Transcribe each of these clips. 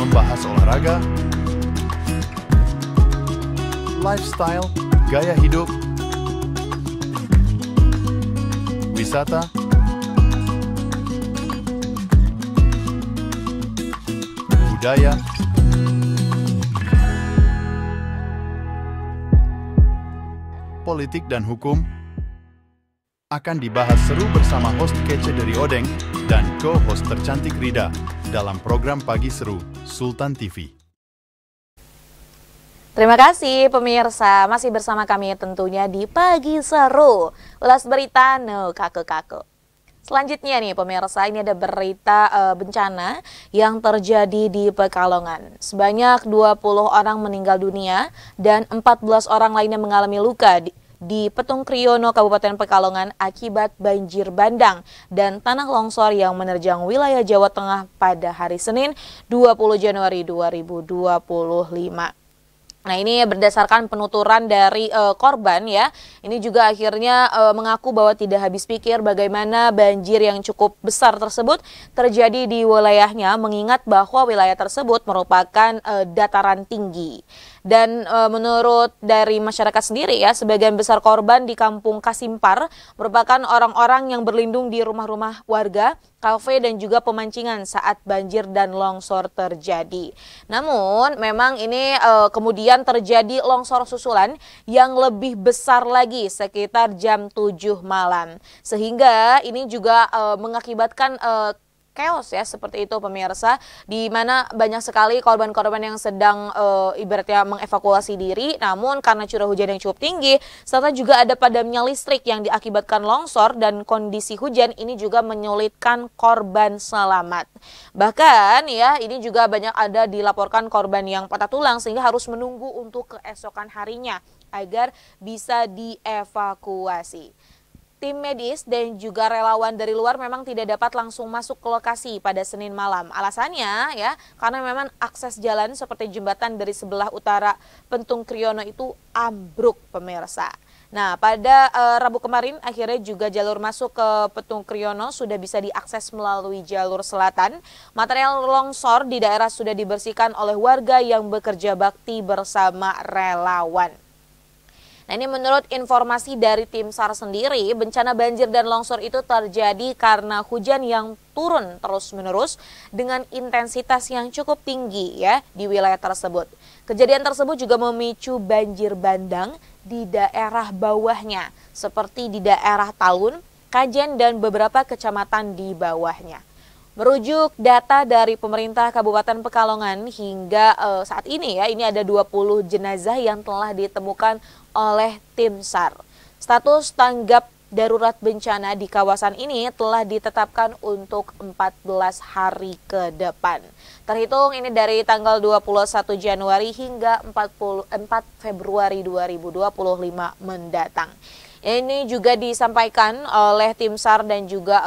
membahas olahraga, lifestyle, gaya hidup, wisata, budaya, politik dan hukum akan dibahas seru bersama host kece dari Odeng dan co-host tercantik Rida dalam program Pagi Seru Sultan TV. Terima kasih pemirsa, masih bersama kami tentunya di Pagi Seru. Ulas berita no kaku-kaku. Selanjutnya nih pemirsa, ini ada berita bencana yang terjadi di Pekalongan. Sebanyak 20 orang meninggal dunia dan 14 orang lainnya mengalami luka di Petung Kriono, Kabupaten Pekalongan akibat banjir bandang dan tanah longsor yang menerjang wilayah Jawa Tengah pada hari Senin 20 Januari 2025. Nah, ini berdasarkan penuturan dari korban ya. Ini juga akhirnya mengaku bahwa tidak habis pikir bagaimana banjir yang cukup besar tersebut terjadi di wilayahnya, mengingat bahwa wilayah tersebut merupakan dataran tinggi. Dan menurut dari masyarakat sendiri ya, sebagian besar korban di Kampung Kasimpar merupakan orang-orang yang berlindung di rumah-rumah warga, kafe dan juga pemancingan saat banjir dan longsor terjadi. Namun memang ini kemudian terjadi longsor susulan yang lebih besar lagi sekitar jam 7 malam. Sehingga ini juga mengakibatkan chaos ya, seperti itu pemirsa, di mana banyak sekali korban-korban yang sedang ibaratnya mengevakuasi diri, namun karena curah hujan yang cukup tinggi serta juga ada padamnya listrik yang diakibatkan longsor dan kondisi hujan ini juga menyulitkan korban selamat. Bahkan ya, ini juga banyak ada dilaporkan korban yang patah tulang sehingga harus menunggu untuk keesokan harinya agar bisa dievakuasi. Tim medis dan juga relawan dari luar memang tidak dapat langsung masuk ke lokasi pada Senin malam. Alasannya ya, karena memang akses jalan seperti jembatan dari sebelah utara Petung Kriono itu ambruk pemirsa. Nah, pada Rabu kemarin akhirnya juga jalur masuk ke Petung Kriono sudah bisa diakses melalui jalur selatan. Material longsor di daerah sudah dibersihkan oleh warga yang bekerja bakti bersama relawan. Nah, ini menurut informasi dari tim SAR sendiri, bencana banjir dan longsor itu terjadi karena hujan yang turun terus-menerus dengan intensitas yang cukup tinggi ya di wilayah tersebut. Kejadian tersebut juga memicu banjir bandang di daerah bawahnya, seperti di daerah Talun, Kajen, dan beberapa kecamatan di bawahnya. Merujuk data dari pemerintah Kabupaten Pekalongan hingga saat ini ya, ini ada 20 jenazah yang telah ditemukan oleh tim SAR. Status tanggap darurat bencana di kawasan ini telah ditetapkan untuk 14 hari ke depan. Terhitung ini dari tanggal 21 Januari hingga 4 Februari 2025 mendatang. Ini juga disampaikan oleh tim SAR dan juga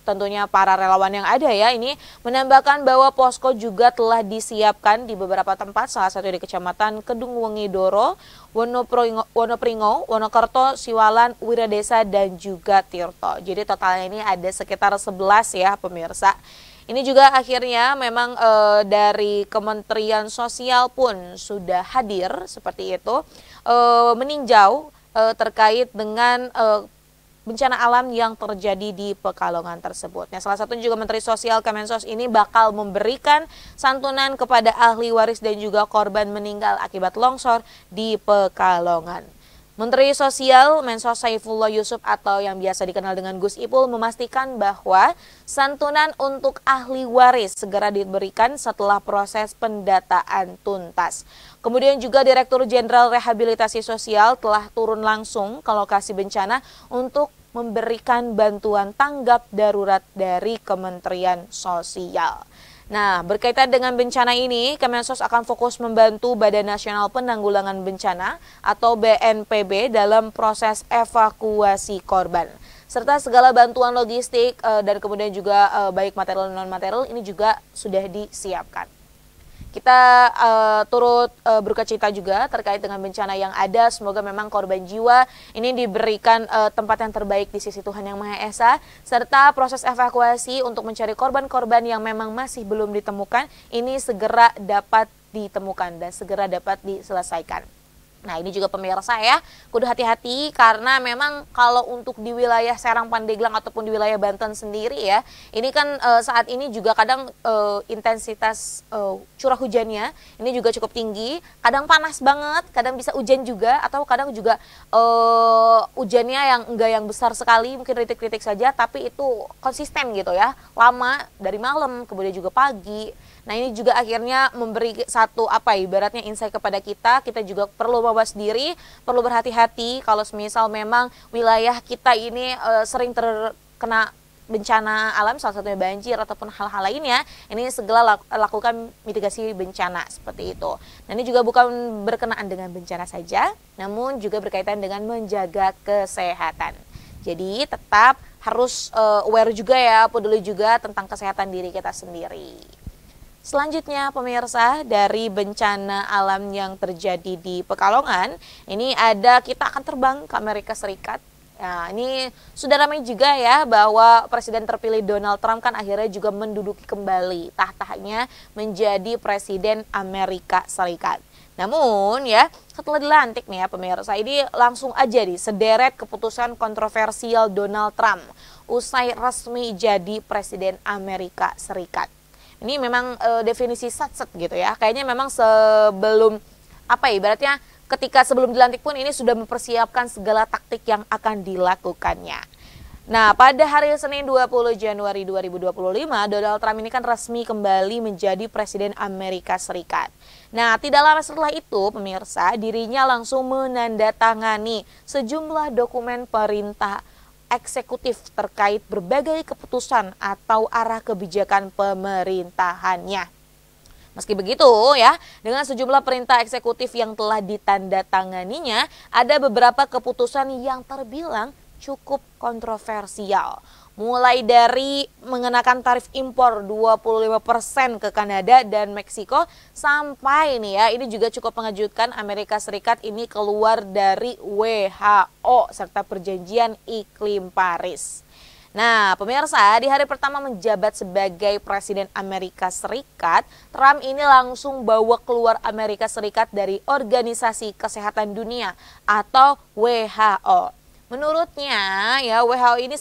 tentunya para relawan yang ada ya. Ini menambahkan bahwa posko juga telah disiapkan di beberapa tempat, salah satu di Kecamatan Kedung Wengidoro, Wonopringo, Wonokerto, Siwalan, Wiradesa, dan juga Tirto. Jadi totalnya ini ada sekitar 11 ya pemirsa. Ini juga akhirnya memang dari Kementerian Sosial pun sudah hadir seperti itu, meninjau terkait dengan bencana alam yang terjadi di Pekalongan tersebut. Nah, salah satu juga Menteri Sosial Kemensos ini bakal memberikan santunan kepada ahli waris dan juga korban meninggal akibat longsor di Pekalongan. Menteri Sosial Mensos Saifullah Yusuf atau yang biasa dikenal dengan Gus Ipul memastikan bahwa santunan untuk ahli waris segera diberikan setelah proses pendataan tuntas. Kemudian juga Direktur Jenderal Rehabilitasi Sosial telah turun langsung ke lokasi bencana untuk memberikan bantuan tanggap darurat dari Kementerian Sosial. Nah, berkaitan dengan bencana ini, Kemensos akan fokus membantu Badan Nasional Penanggulangan Bencana atau BNPB dalam proses evakuasi korban. Serta segala bantuan logistik dan kemudian juga baik material dan non-material ini juga sudah disiapkan. Kita turut berduka cita juga terkait dengan bencana yang ada. Semoga memang korban jiwa ini diberikan tempat yang terbaik di sisi Tuhan Yang Maha Esa, serta proses evakuasi untuk mencari korban-korban yang memang masih belum ditemukan ini segera dapat ditemukan dan segera dapat diselesaikan. Nah, ini juga pemirsa ya, kudu hati-hati karena memang kalau untuk di wilayah Serang Pandeglang ataupun di wilayah Banten sendiri ya, ini kan saat ini juga kadang intensitas curah hujannya ini juga cukup tinggi, kadang panas banget, kadang bisa hujan juga, atau kadang juga hujannya yang enggak yang besar sekali, mungkin ritik-ritik saja, tapi itu konsisten gitu ya, lama dari malam, kemudian juga pagi. Nah, ini juga akhirnya memberi satu ibaratnya insight kepada kita juga perlu mawas diri, perlu berhati-hati kalau semisal memang wilayah kita ini sering terkena bencana alam, salah satunya banjir ataupun hal-hal lainnya, ini segera lakukan mitigasi bencana seperti itu. Nah, ini juga bukan berkenaan dengan bencana saja, namun juga berkaitan dengan menjaga kesehatan. Jadi tetap harus aware juga ya, peduli juga tentang kesehatan diri kita sendiri. Selanjutnya pemirsa, dari bencana alam yang terjadi di Pekalongan, ini kita akan terbang ke Amerika Serikat. Nah, ini sudah ramai juga ya bahwa Presiden terpilih Donald Trump kan akhirnya juga menduduki kembali tahtanya menjadi Presiden Amerika Serikat. Namun ya, setelah dilantik nih ya pemirsa, ini langsung aja sederet keputusan kontroversial Donald Trump usai resmi jadi Presiden Amerika Serikat. Ini memang definisi satset gitu ya. Kayaknya memang sebelum ibaratnya ketika sebelum dilantik pun ini sudah mempersiapkan segala taktik yang akan dilakukannya. Nah, pada hari Senin 20 Januari 2025, Donald Trump ini kan resmi kembali menjadi Presiden Amerika Serikat. Nah, tidak lama setelah itu, pemirsa, dirinya langsung menandatangani sejumlah dokumen perintah eksekutif terkait berbagai keputusan atau arah kebijakan pemerintahannya. Meski begitu ya, dengan sejumlah perintah eksekutif yang telah ditandatanganinya, ada beberapa keputusan yang terbilang cukup kontroversial. Mulai dari mengenakan tarif impor 25% ke Kanada dan Meksiko, sampai ini juga cukup mengejutkan, Amerika Serikat ini keluar dari WHO serta perjanjian iklim Paris. Nah, pemirsa, di hari pertama menjabat sebagai Presiden Amerika Serikat, Trump ini langsung bawa keluar Amerika Serikat dari Organisasi Kesehatan Dunia atau WHO. Menurutnya ya, WHO ini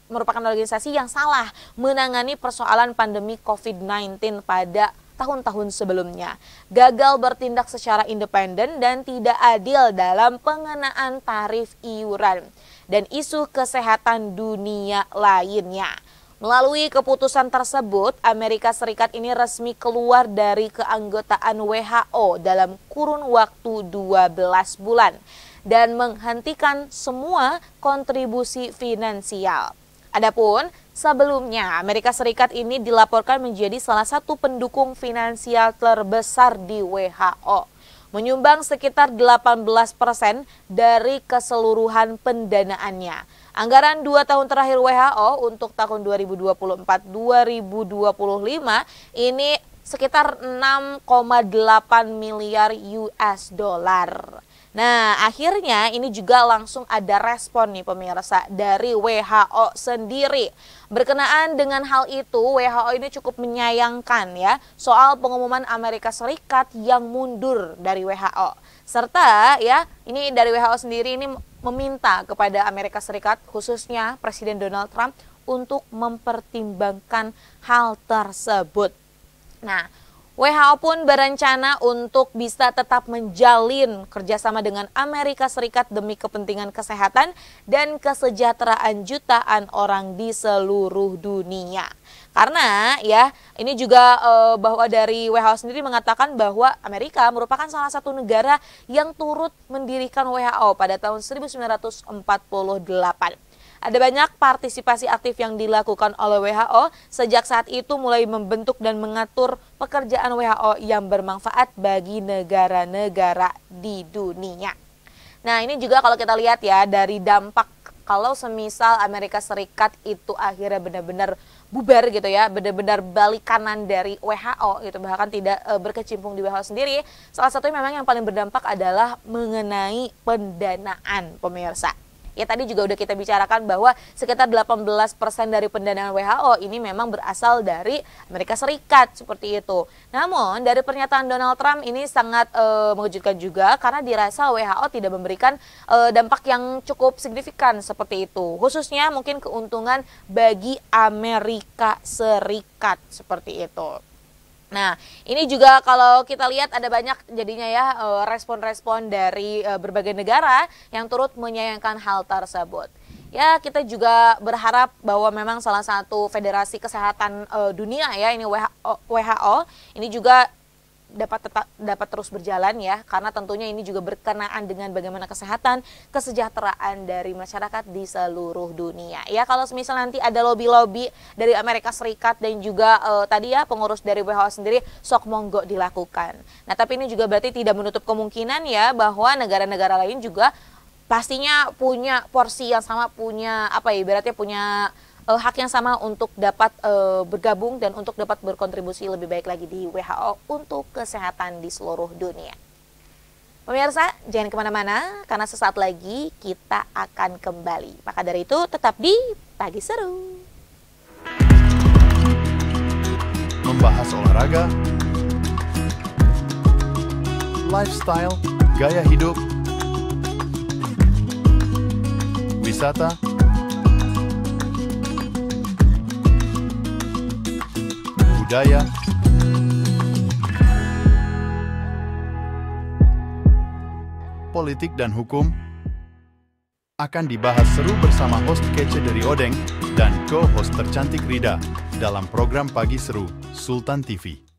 merupakan organisasi yang salah menangani persoalan pandemi COVID-19 pada tahun-tahun sebelumnya, gagal bertindak secara independen dan tidak adil dalam pengenaan tarif iuran dan isu kesehatan dunia lainnya. Melalui keputusan tersebut, Amerika Serikat ini resmi keluar dari keanggotaan WHO dalam kurun waktu 12 bulan dan menghentikan semua kontribusi finansial. Adapun sebelumnya, Amerika Serikat ini dilaporkan menjadi salah satu pendukung finansial terbesar di WHO, menyumbang sekitar 18% dari keseluruhan pendanaannya. Anggaran 2 tahun terakhir WHO untuk tahun 2024-2025 ini sekitar 6,8 miliar US dollar. Nah, akhirnya ini juga langsung ada respon nih pemirsa dari WHO sendiri. Berkenaan dengan hal itu, WHO ini cukup menyayangkan ya soal pengumuman Amerika Serikat yang mundur dari WHO. Serta ya, ini dari WHO sendiri ini meminta kepada Amerika Serikat khususnya Presiden Donald Trump untuk mempertimbangkan hal tersebut. Nah, WHO pun berencana untuk bisa tetap menjalin kerjasama dengan Amerika Serikat demi kepentingan kesehatan dan kesejahteraan jutaan orang di seluruh dunia. Karena ya, ini juga bahwa dari WHO sendiri mengatakan bahwa Amerika merupakan salah satu negara yang turut mendirikan WHO pada tahun 1948. Ada banyak partisipasi aktif yang dilakukan oleh WHO sejak saat itu mulai membentuk dan mengatur pekerjaan WHO yang bermanfaat bagi negara-negara di dunia. Nah, ini juga kalau kita lihat ya dari dampak kalau semisal Amerika Serikat itu akhirnya benar-benar bubar gitu ya, benar-benar balik kanan dari WHO gitu, bahkan tidak berkecimpung di WHO sendiri, salah satunya memang yang paling berdampak adalah mengenai pendanaan, pemirsa. Ya tadi juga udah kita bicarakan bahwa sekitar 18% dari pendanaan WHO ini memang berasal dari Amerika Serikat seperti itu. Namun dari pernyataan Donald Trump ini sangat mengejutkan juga karena dirasa WHO tidak memberikan dampak yang cukup signifikan seperti itu. Khususnya mungkin keuntungan bagi Amerika Serikat seperti itu. Nah, ini juga kalau kita lihat ada banyak jadinya ya respon-respon dari berbagai negara yang turut menyayangkan hal tersebut. Ya, kita juga berharap bahwa memang salah satu federasi kesehatan dunia ya, ini WHO, ini juga dapat terus berjalan ya, karena tentunya ini juga berkenaan dengan bagaimana kesejahteraan dari masyarakat di seluruh dunia. Ya, kalau misal nanti ada lobby-lobby dari Amerika Serikat dan juga tadi ya pengurus dari WHO sendiri, sok monggo dilakukan. Nah, tapi ini juga berarti tidak menutup kemungkinan ya bahwa negara-negara lain juga pastinya punya porsi yang sama, punya apa ya, ibaratnya punya hak yang sama untuk dapat bergabung dan untuk dapat berkontribusi lebih baik lagi di WHO untuk kesehatan di seluruh dunia. Pemirsa, jangan kemana-mana karena sesaat lagi kita akan kembali. Maka dari itu tetap di Pagi Seru. Membahas olahraga, lifestyle, gaya hidup, wisata, budaya, politik dan hukum akan dibahas seru bersama host kece dari Odeng dan co-host tercantik Rida dalam program Pagi Seru Sultan TV.